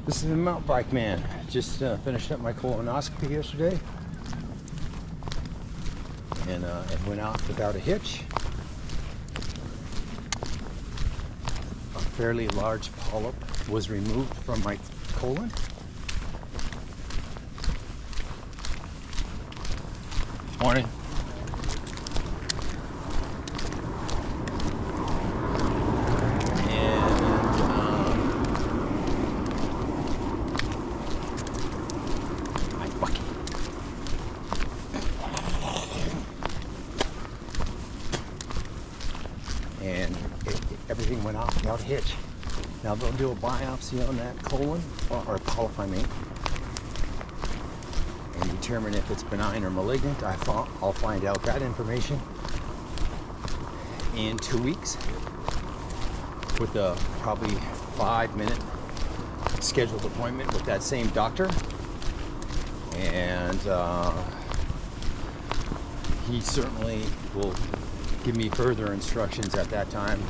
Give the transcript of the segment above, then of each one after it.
This is the mountain bike man. Just finished up my colonoscopy yesterday, and it went off without a hitch. A fairly large polyp was removed from my colon. Morning. And everything went off without a hitch. Now they'll do a biopsy on that colon, or polyp, I mean, and determine if it's benign or malignant. I'll find out that information in 2 weeks with a probably 5-minute scheduled appointment with that same doctor. And he certainly will give me further instructions at that time,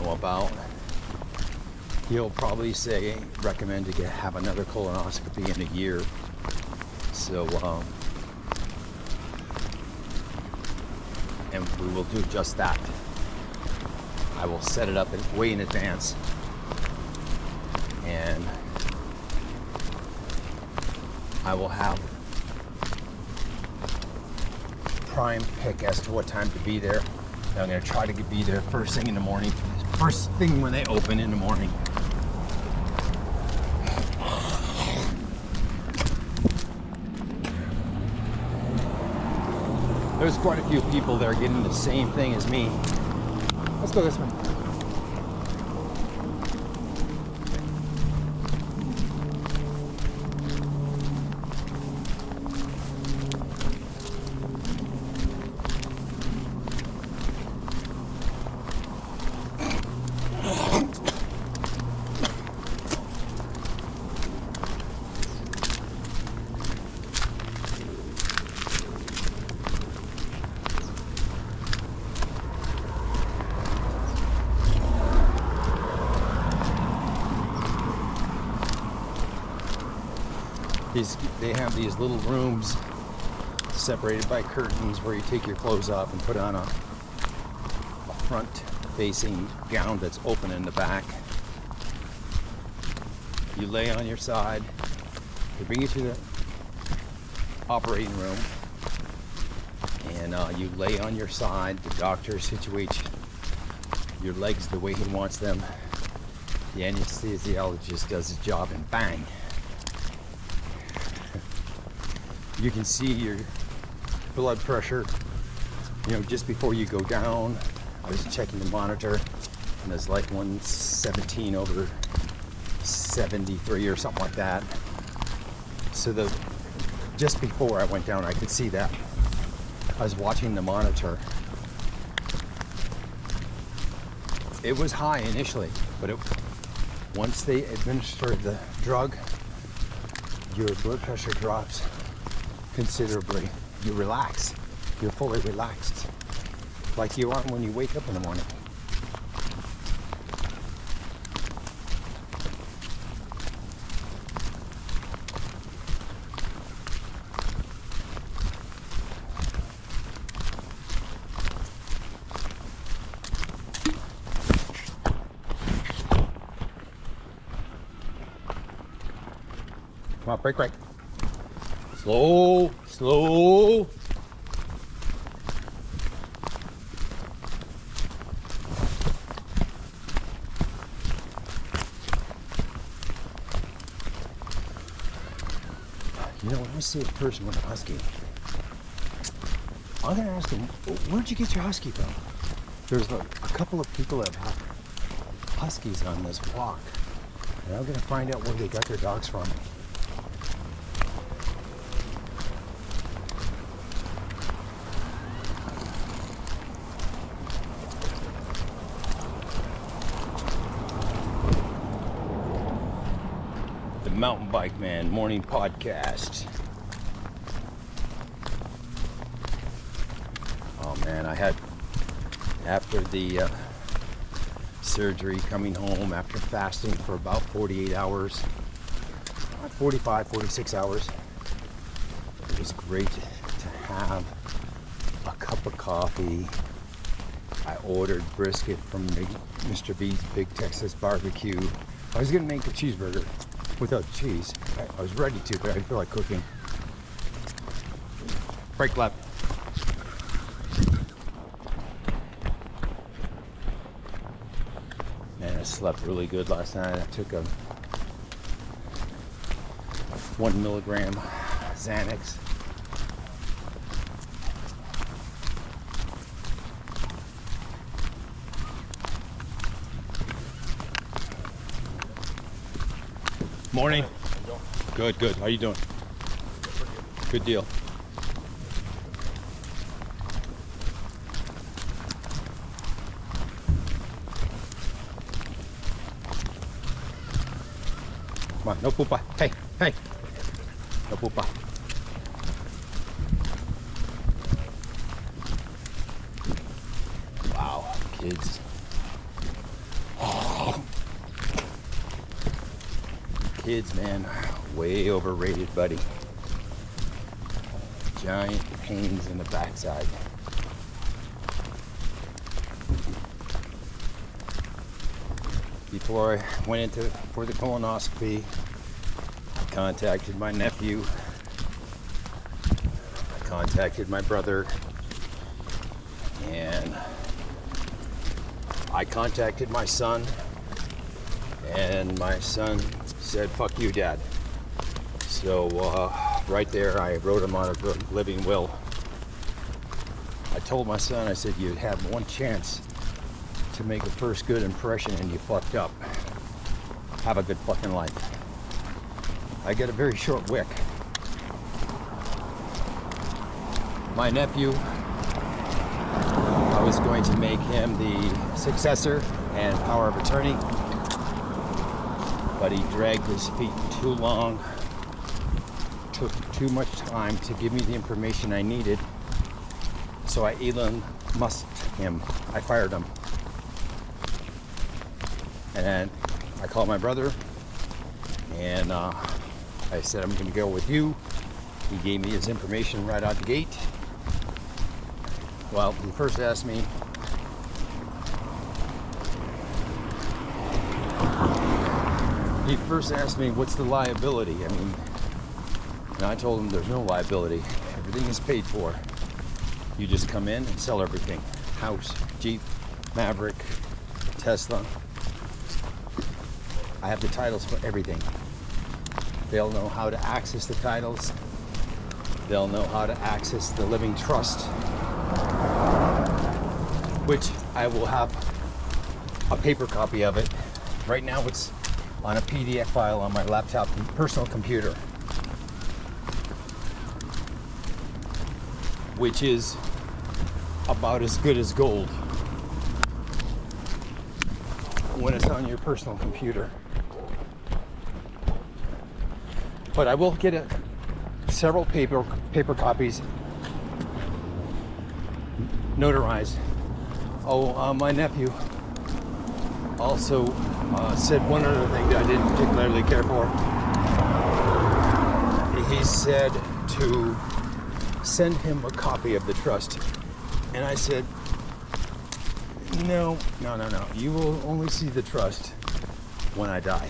about, he'll probably recommend to have another colonoscopy in a year. So, and we will do just that. I will set it up way in advance, and I will have prime pick as to what time to be there. And I'm going to try to be there first thing in the morning. First thing when they open in the morning. There's quite a few people that are getting the same thing as me. Let's go this way. They have these little rooms separated by curtains where you take your clothes off and put on a front-facing gown that's open in the back. You lay on your side. They bring you to the operating room, and you lay on your side. The doctor situates your legs the way he wants them. The anesthesiologist does his job, and bang! You can see your blood pressure, just before you go down. I was checking the monitor, and it's like 117/73 or something like that. So just before I went down, I could see that. I was watching the monitor. It was high initially, but once they administer the drug, your blood pressure drops considerably. You relax. You're fully relaxed, like you are when you wake up in the morning. Come on, break. Slow. When I see a person with a husky, I'm going to ask them, where'd you get your husky from? There's a couple of people that have huskies on this walk, and I'm going to find out where they got their dogs from. Mountain Bike Man morning podcast. Oh man, I had, after the surgery, coming home after fasting for about 48 hours, 45, 46 hours. It was great to have a cup of coffee. I ordered brisket from Mr. B's Big Texas Barbecue. I was gonna make a cheeseburger without cheese. I was ready to, but I didn't feel like cooking. Brake left. Man, I slept really good last night. I took a 1 milligram Xanax. Morning. Good, good. How you doing? Good deal. Come on, no poopa. Hey, hey. No poopa. Wow, kids. Kids, man, way overrated, buddy. Giant pains in the backside. Before I went for the colonoscopy, I contacted my nephew. I contacted my brother, and I contacted my son, and my son said, "Fuck you, Dad." So right there, I wrote him on a living will. I told my son, I said, "You have one chance to make a first good impression, and you fucked up. Have a good fucking life." I get a very short wick. My nephew, I was going to make him the successor and power of attorney, but he dragged his feet too long, took too much time to give me the information I needed, so I Elon Musked him. I fired him. And then I called my brother, and I said, "I'm going to go with you." He gave me his information right out the gate. Well, he first asked me, what's the liability? I mean, and I told him there's no liability. Everything is paid for. You just come in and sell everything. House, Jeep, Maverick, Tesla. I have the titles for everything. They'll know how to access the titles. They'll know how to access the living trust, which I will have a paper copy of it. Right now it's on a PDF file on my laptop and personal computer, which is about as good as gold when it's on your personal computer. But I will get several paper copies notarized. Oh, my nephew also said one other thing that I didn't particularly care for. He said to send him a copy of the trust. And I said, no. You will only see the trust when I die.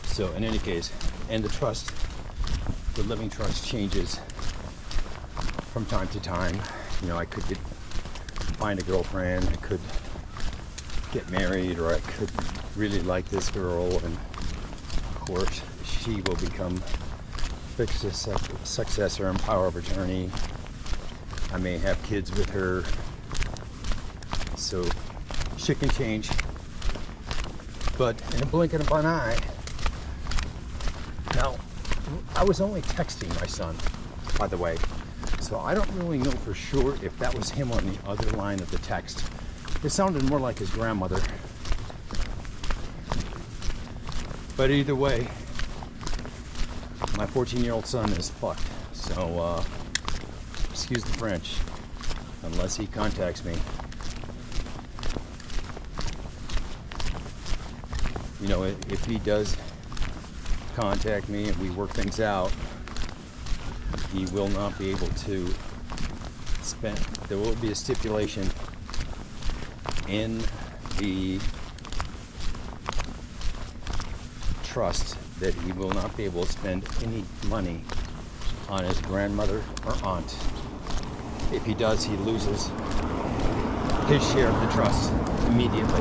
So in any case, and the living trust changes from time to time. You know, I could find a girlfriend, I could get married, or I could really like this girl, and of course she will become the successor and power of attorney. I may have kids with her, so shit can change. But in a blink of an eye. Now, I was only texting my son, by the way, so I don't really know for sure if that was him on the other line of the text. It sounded more like his grandmother. But either way, my 14-year-old son is fucked. So, excuse the French, unless he contacts me. You know, if he does contact me and we work things out, he will not be able to spend, there will be a stipulation in the trust that he will not be able to spend any money on his grandmother or aunt. If he does, he loses his share of the trust immediately.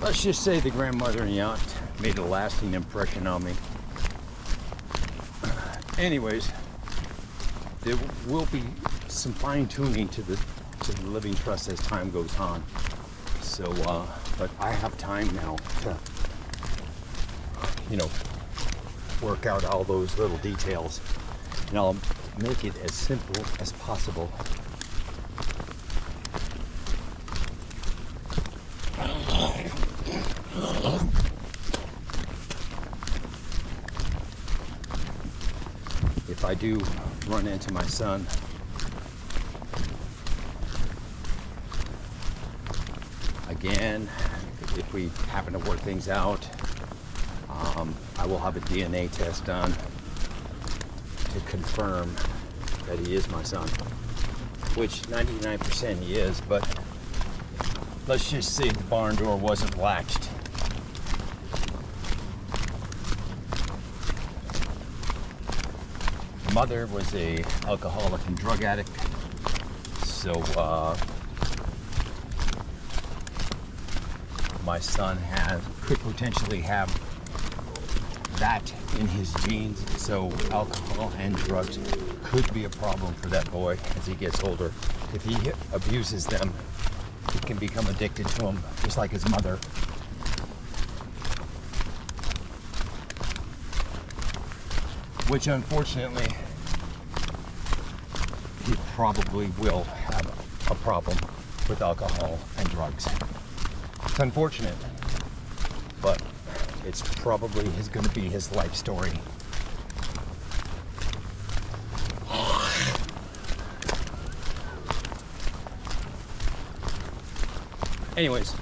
Let's just say the grandmother and the aunt made a lasting impression on me. Anyways, there will be some fine tuning to the living trust as time goes on. So, but I have time now to, you know, work out all those little details, and I'll make it as simple as possible. If I do run into my son, again, if we happen to work things out, I will have a DNA test done to confirm that he is my son, which 99% he is, but let's just say the barn door wasn't latched. Mother was a alcoholic and drug addict, so my son could potentially have that in his genes, so alcohol and drugs could be a problem for that boy as he gets older. If he abuses them, he can become addicted to them, just like his mother. Which unfortunately, he probably will have a problem with alcohol and drugs. It's unfortunate, but it's probably going to be his life story. Anyways,